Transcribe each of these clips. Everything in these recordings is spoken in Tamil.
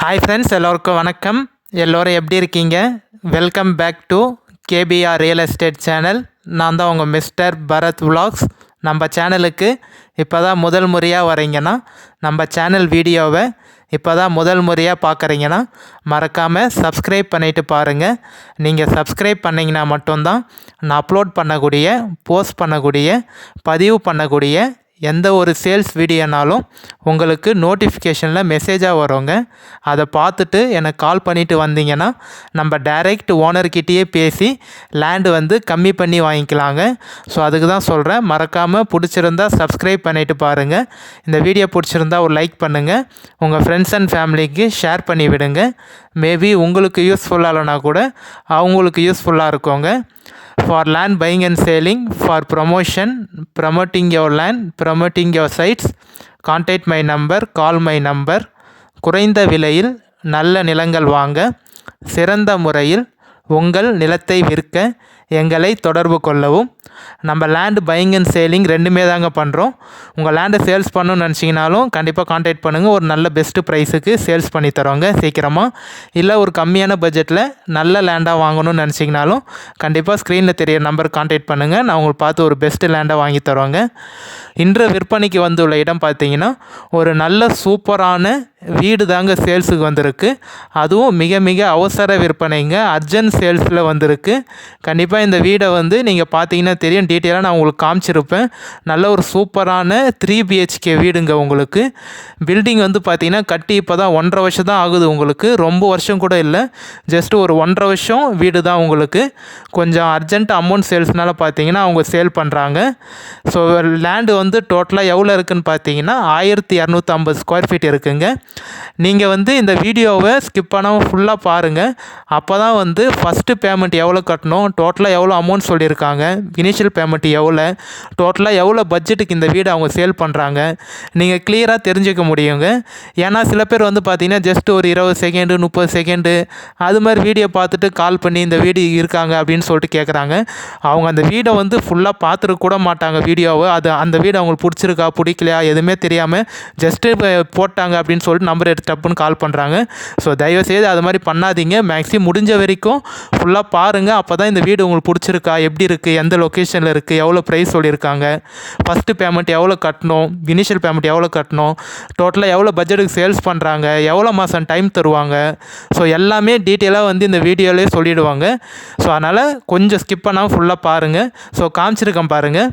ஹாய் ஃப்ரெண்ட்ஸ், எல்லோருக்கும் வணக்கம். எல்லோரும் எப்படி இருக்கீங்க? Welcome back to KPR real estate channel. நான் தான் உங்கள் மிஸ்டர் பரத் விலாக்ஸ். நம்ம சேனலுக்கு இப்போ தான் முதல் முறையாக வரீங்கன்னா, நம்ம சேனல் வீடியோவை இப்போ தான் முதல் முறையாக பார்க்குறீங்கன்னா மறக்காமல் சப்ஸ்கிரைப் பண்ணிவிட்டு பாருங்கள். நீங்கள் சப்ஸ்கிரைப் பண்ணிங்கன்னா மட்டும்தான் நான் அப்லோட் பண்ணக்கூடிய, போஸ்ட் பண்ணக்கூடிய, பதிவு பண்ணக்கூடிய எந்த ஒரு சேல்ஸ் வீடியோனாலும் உங்களுக்கு நோட்டிஃபிகேஷனில் மெசேஜாக வருங்க. அதை பார்த்துட்டு எனக்கு கால் பண்ணிவிட்டு வந்தீங்கன்னா நம்ம டைரெக்ட் ஓனர்கிட்டயே பேசி லேண்டு கம்மி பண்ணி வாங்கிக்கலாங்க. ஸோ அதுக்கு தான் சொல்கிறேன். மறக்காமல் பிடிச்சிருந்தா சப்ஸ்கிரைப் பண்ணிவிட்டு பாருங்கள். இந்த வீடியோ பிடிச்சிருந்தா ஒரு லைக் பண்ணுங்கள். உங்கள் ஃப்ரெண்ட்ஸ் அண்ட் ஃபேமிலிக்கு ஷேர் பண்ணி விடுங்க. மேபி உங்களுக்கு யூஸ்ஃபுல்லாக இல்லைனா கூட அவங்களுக்கு யூஸ்ஃபுல்லாக இருக்குங்க. For land buying and selling, for promotion, promoting your land, promoting your sites, contact my number, call my number. குறைந்த விலையில் நல்ல நிலங்கள் வாங்க, சிறந்த முறையில் உங்கள் நிலத்தை விற்க எங்களை தொடர்பு கொள்ளவும். நம்ம லேண்டு பையிங் அண்ட் சேலிங் ரெண்டுமே தாங்க பண்ணுறோம். உங்கள் லேண்டை சேல்ஸ் பண்ணணும்னு நினச்சிங்கனாலும் கண்டிப்பாக காண்டாக்ட் பண்ணுங்கள். ஒரு நல்ல பெஸ்ட்டு ப்ரைஸுக்கு சேல்ஸ் பண்ணி தரோங்க சீக்கிரமாக. இல்லை ஒரு கம்மியான பட்ஜெட்டில் நல்ல லேண்டாக வாங்கணும்னு நினச்சிங்கனாலும் கண்டிப்பாக ஸ்க்ரீனில் தெரிய நம்பர் காண்டாக்ட் பண்ணுங்கள். நான் உங்களுக்கு பார்த்து ஒரு பெஸ்ட்டு லேண்டாக வாங்கி தரோங்க. இன்று விற்பனைக்கு வந்துள்ள இடம் பார்த்தீங்கன்னா ஒரு நல்ல சூப்பரான வீடு தாங்க சேல்ஸுக்கு வந்திருக்கு. அதுவும் மிக மிக அவசர விற்பனைங்க, அர்ஜென்ட் சேல்ஸில் வந்திருக்கு. கண்டிப்பாக இந்த வீடை நீங்கள் பார்த்தீங்கன்னா தெரியும், டீட்டெயிலாக நான் உங்களுக்கு காமிச்சிருப்பேன். நல்ல ஒரு சூப்பரான 3 BHK வீடுங்க. உங்களுக்கு பில்டிங் பார்த்தீங்கன்னா கட்டி இப்போ தான் 1.5 வருஷம் தான் ஆகுது. உங்களுக்கு ரொம்ப வருஷம் கூட இல்லை, ஜஸ்ட் ஒரு 1.5 வருஷம் வீடு தான். உங்களுக்கு கொஞ்சம் அர்ஜென்ட் அமௌண்ட் சேல்ஸ்னால பார்த்தீங்கன்னா அவங்க சேல் பண்ணுறாங்க. ஸோ லேண்டு டோட்டலாக எவ்வளோ இருக்குதுன்னு பார்த்தீங்கன்னா 1250 ஸ்கொயர் ஃபீட் இருக்குங்க. நீங்கள் இந்த வீடியோவை ஸ்கிப் பண்ணாமல் ஃபுல்லாக பாருங்கள். அப்போ தான் ஃபஸ்ட்டு பேமெண்ட் எவ்வளோ கட்டணும், டோட்டலாக எவ்வளோ அமௌண்ட் சொல்லியிருக்காங்க, இனிஷியல் பேமெண்ட் எவ்வளோ, டோட்டலாக எவ்வளோ பட்ஜெட்டுக்கு இந்த வீடு அவங்க சேல் பண்ணுறாங்க நீங்கள் கிளியராக தெரிஞ்சுக்க முடியுங்க. ஏன்னா சில பேர் பார்த்தீங்கன்னா ஜஸ்ட் ஒரு 20 செகண்டு 30 செகண்டு அது மாதிரி வீடியோ பார்த்துட்டு கால் பண்ணி இந்த வீடு இருக்காங்க அப்படின்னு சொல்லிட்டு கேட்குறாங்க. அவங்க அந்த வீடை ஃபுல்லாக பார்த்துட்டு கூட மாட்டாங்க வீடியோவை. அந்த வீடு அவங்களுக்கு பிடிச்சிருக்கா பிடிக்கலையா எதுவுமே தெரியாமல் ஜஸ்ட்டு போட்டாங்க அப்படின்னு சொல்லிட்டு நம்பர் எடுத்து டப்புன்னு கால் பண்ணுறாங்க. ஸோ தயவுசெய்து அது மாதிரி பண்ணாதீங்க. மேக்ஸிமம் முடிஞ்ச வரைக்கும் ஃபுல்லாக பாருங்கள். அப்போ தான் இந்த வீடு உங்களுக்கு பிடிச்சிருக்கா, எப்படி இருக்குது, எந்த லொக்கேஷனில் இருக்குது, எவ்வளோ ப்ரைஸ் சொல்லியிருக்காங்க, ஃபஸ்ட்டு பேமெண்ட் எவ்வளோ கட்டணும், இனிஷியல் பேமெண்ட் எவ்வளோ கட்டணும், டோட்டலாக எவ்வளோ பட்ஜெட்டுக்கு சேல்ஸ் பண்ணுறாங்க, எவ்வளோ மாதம் டைம் தருவாங்க, ஸோ எல்லாமே டீட்டெயிலாக இந்த வீடியோலேயே சொல்லிவிடுவாங்க. ஸோ அதனால் கொஞ்சம் ஸ்கிப் பண்ணாமல் ஃபுல்லாக பாருங்கள். ஸோ காமிச்சிருக்கேன் பாருங்கள்.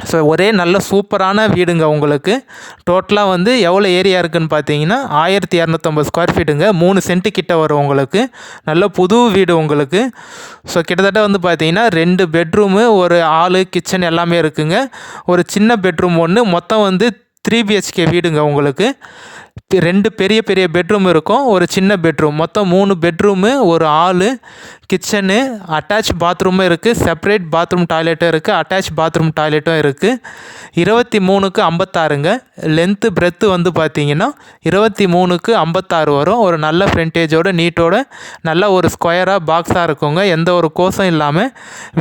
ஸோ ஒரே நல்ல சூப்பரான வீடுங்க. உங்களுக்கு டோட்டலாக எவ்வளோ ஏரியா இருக்குதுன்னு பார்த்தீங்கன்னா 1250 ஸ்கொயர் ஃபீட்டுங்க. 3 சென்ட்டு கிட்ட வரும் உங்களுக்கு. நல்ல புது வீடு உங்களுக்கு. ஸோ கிட்டத்தட்ட பார்த்தீங்கன்னா 2 பெட்ரூமு, ஒரு ஹாலு, கிச்சன் எல்லாமே இருக்குங்க. ஒரு சின்ன பெட்ரூம் ஒன்று, மொத்தம் 3 BHK வீடுங்க. உங்களுக்கு 2 பெரிய பெரிய பெட்ரூம் இருக்கும், ஒரு சின்ன பெட்ரூம், மொத்தம் 3 பெட்ரூமு, ஒரு ஹாலு, கிச்சனு, அட்டாச் பாத்ரூமும் இருக்குது, செப்பரேட் பாத்ரூம் டாய்லெட்டும் இருக்குது, அட்டாச் பாத்ரூம் டாய்லெட்டும் இருக்குது. 23க்கு 56ங்க. லென்த்து பிரெத்து பார்த்தீங்கன்னா 23க்கு 56 வரும். ஒரு நல்ல ஃப்ரண்டேஜோட நீட்டோட நல்ல ஒரு ஸ்கொயராக பாக்ஸாக இருக்குங்க. எந்த ஒரு கோசம் இல்லாமல்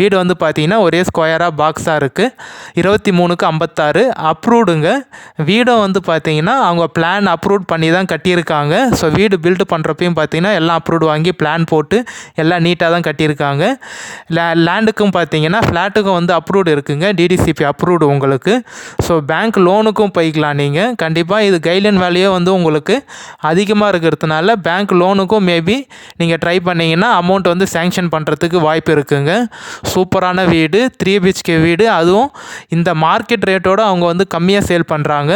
வீடு பார்த்தீங்கன்னா ஒரே ஸ்கொயராக பாக்ஸாக இருக்குது. 23க்கு 56 அப்ரூவ்டுங்க. வீடும் பார்த்தீங்கன்னா அவங்க பிளான் அப்ரூவ் பண்ணி தான் கட்டியிருக்காங்க. ஸோ வீடு பில்டு பண்ணுறப்பையும் பார்த்தீங்கன்னா எல்லாம் அப்ரூவ்டு வாங்கி பிளான் போட்டு எல்லாம் நீட்டாக தான் கட்டியிருக்காங்க. லேண்டுக்கும் பார்த்தீங்கன்னா ஃப்ளாட்டுக்கும் அப்ரூவ்டு இருக்குங்க, டிடிசிபி அப்ரூவ்டு உங்களுக்கு. ஸோ பேங்க் லோனுக்கும் போய்க்கலாம் நீங்கள். கண்டிப்பாக இது கைட்லைன் வேல்யூ உங்களுக்கு அதிகமாக இருக்கிறதுனால பேங்க் லோனுக்கும் மேபி நீங்கள் ட்ரை பண்ணிங்கன்னா அமௌண்ட் சேங்ஷன் பண்ணுறதுக்கு வாய்ப்பு இருக்குங்க. சூப்பரான வீடு, 3 BHK வீடு. அதுவும் இந்த மார்க்கெட் ரேட்டோடு அவங்க கம்மியாக சேல் பண்ணுறாங்க.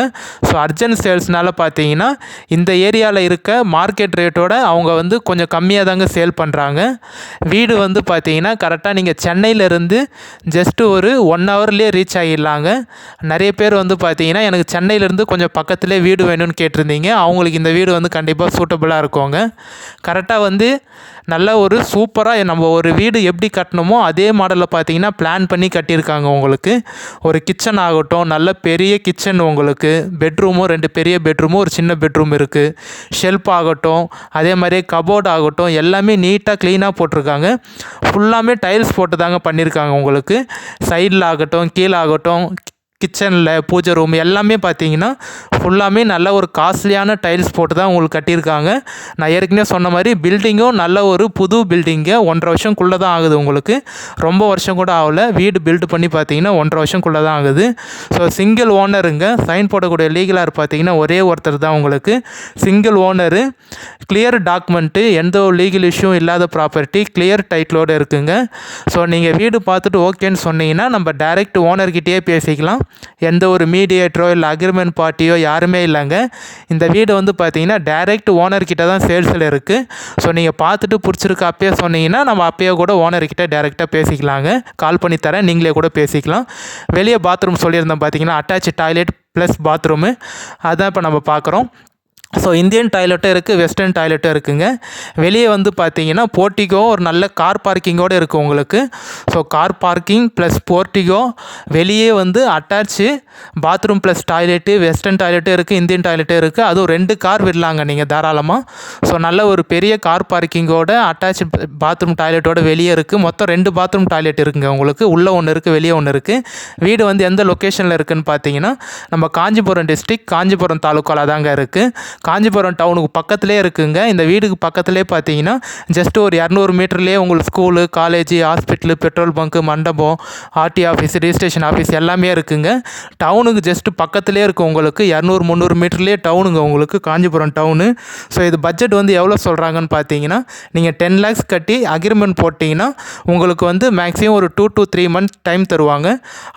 ஸோ அர்ஜென்ட் சேல்ஸ்னால பார்த்தீங்கன்னா இந்த ஏரியாவில் இருக்க மார்க்கெட் ரேட்டோட அவங்க கொஞ்சம் கம்மியாக தாங்க சேல் பண்ணுறாங்க. வீடு பார்த்தீங்கன்னா கரெக்டாக நீங்கள் சென்னையிலேருந்து ஜஸ்ட்டு ஒரு 1 ஹவர்லேயே ரீச் ஆகிடலாங்க. நிறைய பேர் பார்த்தீங்கன்னா எனக்கு சென்னையிலேருந்து கொஞ்சம் பக்கத்துலேயே வீடு வேணும்னு கேட்டிருந்தீங்க. அவங்களுக்கு இந்த வீடு கண்டிப்பாக சூட்டபுளாக இருக்குங்க. கரெக்டாக நல்ல ஒரு சூப்பராக நம்ம ஒரு வீடு எப்படி கட்டணுமோ அதே மாடலில் பார்த்தீங்கன்னா பிளான் பண்ணி கட்டியிருக்காங்க. உங்களுக்கு ஒரு கிச்சன் ஆகட்டும், நல்ல பெரிய கிச்சன், உங்களுக்கு பெட்ரூமும் 2 பெரிய பெட்ரூமும் ஒரு சின்ன பெட்ரூம் இருக்குது. ஷெல்ஃப் ஆகட்டும், அதே மாதிரி கபோர்ட் ஆகட்டும், எல்லாமே நீட்டாக க்ளீனாக போட்டிருக்காங்க. ஃபுல்லாமே டைல்ஸ் போட்டு தாங்க பண்ணியிருக்காங்க. உங்களுக்கு சைடில் ஆகட்டும், கீழே ஆகட்டும், கிச்சனில் பூஜை ரூம் எல்லாமே பார்த்தீங்கன்னா ஃபுல்லாமே நல்ல ஒரு காஸ்ட்லியான டைல்ஸ் போட்டு தான் உங்களுக்கு கட்டியிருக்காங்க. நான் ஏற்கனவே சொன்ன மாதிரி பில்டிங்கும் நல்ல ஒரு புது பில்டிங்கு 1.5 வருஷம்குள்ளே தான் ஆகுது உங்களுக்கு. ரொம்ப வருஷம் கூட ஆகலை. வீடு பில்டு பண்ணி பார்த்தீங்கன்னா 1.5 வருஷம்குள்ளே தான் ஆகுது. So single ஓனருங்க. சைன் போடக்கூடிய லீகலார் பார்த்தீங்கன்னா ஒரே ஒருத்தர் தான் உங்களுக்கு. சிங்கிள் ஓனரு, கிளியர் டாக்குமெண்ட்டு, எந்த ஒரு லீகல் இஷ்யூ இல்லாத ப்ராப்பர்ட்டி, கிளியர் டைட்டிலோடு இருக்குங்க. ஸோ நீங்கள் வீடு பார்த்துட்டு ஓகேன்னு சொன்னீங்கன்னா நம்ம டைரெக்ட் ஓனர்கிட்டயே பேசிக்கலாம். எந்த ஒரு மீடியேட்டரோ இல்லை அக்ரிமெண்ட் பார்ட்டியோ யாருமே இல்லைங்க. இந்த வீடு வந்து பார்த்தீங்கன்னா டைரெக்ட் ஓனர்கிட்ட தான் சேல்ஸில் இருக்குது. ஸோ நீங்கள் பார்த்துட்டு பிடிச்சிருக்கு அப்பயே சொன்னீங்கன்னா நம்ம அப்பயே கூட ஓனர்கிட்ட டைரெக்டாக பேசிக்கலாங்க. கால் பண்ணி தரேன், நீங்களே கூட பேசிக்கலாம். வெளியே பாத்ரூம் சொல்லியிருந்தோம் பார்த்தீங்கன்னா, அட்டாச் டாய்லெட் ப்ளஸ் பாத்ரூமு, அதான் இப்போ நம்ம பார்க்குறோம். ஸோ இந்தியன் டாய்லெட்டும் இருக்குது, வெஸ்டர்ன் டாய்லெட்டும் இருக்குங்க. வெளியே வந்து பார்த்தீங்கன்னா போர்ட்டிகோ ஒரு நல்ல கார் பார்க்கிங்கோடு இருக்குது உங்களுக்கு. So car parking plus portico, வெளியே வந்து attach bathroom plus toilet, western டாய்லெட்டும் இருக்குது, இந்தியன் டாய்லெட்டும் இருக்குது. அதுவும் 2 கார் விடலாங்க நீங்கள் தாராளமாக. ஸோ நல்ல ஒரு பெரிய கார் பார்க்கிங்கோட அட்டாச் பாத்ரூம் டாய்லெட்டோட வெளியே இருக்குது. மொத்தம் 2 பாத்ரூம் டாய்லெட் இருக்குங்க உங்களுக்கு. உள்ளே ஒன்று இருக்குது, வெளியே ஒன்று இருக்குது. வீடு வந்து எந்த லொக்கேஷனில் இருக்குதுன்னு பார்த்தீங்கன்னா நம்ம காஞ்சிபுரம் டிஸ்ட்ரிக்ட், காஞ்சிபுரம் தாலுக்காவில் தாங்க இருக்குது. காஞ்சிபுரம் டவுனுக்கு பக்கத்துலேயே இருக்குங்க. இந்த வீடுக்கு பக்கத்துலேயே பார்த்தீங்கன்னா ஜஸ்ட் ஒரு 200 மீட்டர்லேயே உங்களுக்கு school, college, hospital, petrol bunk, மண்டபம், ஆர்டி ஆஃபீஸ், ரிஜிஸ்ட்ரேஷன் ஆஃபீஸ் எல்லாமே இருக்குங்க. டவுனுக்கு ஜஸ்ட் பக்கத்துலேயே இருக்குது உங்களுக்கு. 200-300 மீட்டர்லேயே டவுனுங்க உங்களுக்கு, காஞ்சிபுரம் டவுனு. ஸோ இது பட்ஜெட் வந்து எவ்வளோ சொல்கிறாங்கன்னு பார்த்தீங்கன்னா, நீங்கள் 10 lakhs கட்டி அக்ரிமெண்ட் போட்டிங்கன்னா உங்களுக்கு வந்து மேக்ஸிமம் ஒரு 2 to 3 months டைம் தருவாங்க.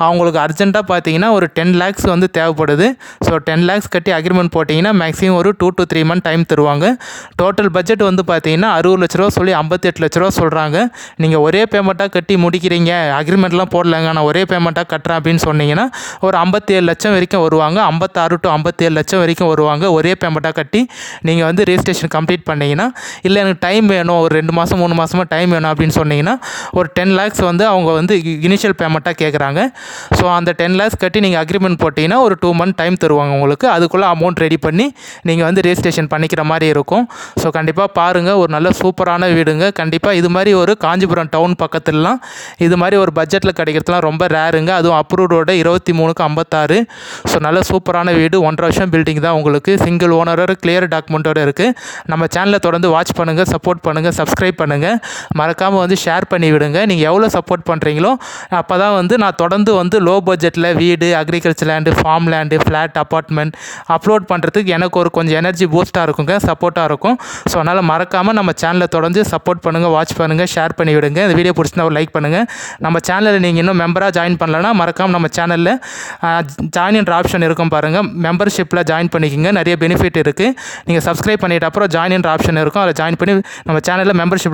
அவங்களுக்கு அர்ஜென்ட்டாக பார்த்தீங்கன்னா ஒரு 10 lakhs வந்து தேவைப்படுது. ஸோ 10 lakhs கட்டி அக்ரிமெண்ட் போட்டிங்கன்னா மேக்ஸிமம் ஒரு 2 to 3 months டைம் தருவாங்க. டோட்டல் பட்ஜெட் வந்து பார்த்தீங்கன்னா 60 லட்ச ரூபா சொல்லி 58 லட்ச ரூபா சொல்கிறாங்க. நீங்கள் ஒரே பேமெண்ட்டாக கட்டி முடிக்கிறீங்க, அக்ரிமெண்ட்லாம் போடலைங்க, நான் ஒரே பேமெண்ட்டாக கட்டுறேன் அப்படின்னு சொன்னீங்கன்னா ஒரு 57 லட்சம் வரைக்கும் வருவாங்க. 56 to 57 லட்சம் வரைக்கும் வருவாங்க ஒரே பேமெண்ட்டாக கட்டி நீங்கள் வந்து ரெஜிஸ்ட்ரேஷன் கம்ப்ளீட் பண்ணிங்கன்னா. இல்லை எனக்கு டைம் வேணும், ஒரு 2 மாதம் 3 மாதமாக டைம் வேணும் அப்படின்னு சொன்னீங்கன்னா ஒரு 10 lakhs வந்து அவங்க வந்து இனிஷியல் பேமெண்ட்டாக கேட்குறாங்க. ஸோ அந்த 10 lakhs கட்டி நீங்கள் அக்ரிமெண்ட் போட்டிங்கன்னா ஒரு 2 months டைம் தருவாங்க உங்களுக்கு. அதுக்குள்ளே அமௌண்ட் ரெடி பண்ணி நீங்கள் வந்து ரெஜிஸ்ட்ரேஷன் பண்ணிக்கிற மாதிரி இருக்கும். ஸோ கண்டிப்பாக பாருங்கள், ஒரு நல்ல சூப்பரான வீடுங்க. கண்டிப்பாக இது மாதிரி ஒரு காஞ்சிபுரம் டவுன் பக்கத்துலலாம் இது மாதிரி ஒரு பட்ஜெட்டில் கிடைக்கிறதுலாம் ரொம்ப ரேருங்க. அதுவும் அப்ரூவ்டோட 23/56. ஸோ நல்ல சூப்பரான வீடு, 1.5 வருஷம் பில்டிங் தான் உங்களுக்கு. சிங்கிள் ஓனரோட கிளியர் டாக்குமெண்ட்டோட இருக்குது. நம்ம சேனலை தொடர்ந்து வாட்ச் பண்ணுங்கள், சப்போர்ட் பண்ணுங்கள், சப்ஸ்கிரைப் பண்ணுங்கள். மறக்காமல் வந்து ஷேர் பண்ணி விடுங்க. நீங்கள் எவ்வளோ சப்போர்ட் பண்ணுறீங்களோ அப்போ தான் வந்து நான் தொடர்ந்து வந்து லோ பட்ஜெட்டில் வீடு, agriculture land, form land, flat, apartment upload பண்ணுறதுக்கு எனக்கு ஒரு கொஞ்சம் எனர்ஜி பூஸ்ட்டாக இருக்குங்க, சப்போர்ட்டாக இருக்கும். ஸோ அதனால் மறக்காமல் நம்ம சேனலை தொடர்ந்து சப்போர்ட் பண்ணுங்கள், வாட்ச் பண்ணுங்கள், ஷேர் பண்ணி விடுங்க. இந்த வீடியோ பிடிச்சிருந்தா ஒரு லைக் பண்ணுங்கள். நம்ம சேனலில் நீங்கள் இன்னும் மெம்பராக ஜாயின் பண்ணலன்னா மறக்காமல் நம்ம சேனலில் ஜாயின் என்ற ஆப்ஷன் இருக்கும் பாருங்கள். மெம்பர்ஷிப்பில் ஜாயின் பண்ணிக்கோங்க, நிறைய பெனிஃபிட் இருக்குது. நீங்கள் சப்ஸ்கிரைப் பண்ணிட்ட அப்புறம் ஜாயின் என்ற ஆப்ஷன் இருக்கும், அதில் ஜாயின் பண்ணி நம்ம சேனலில் மெம்பர்ஷிப்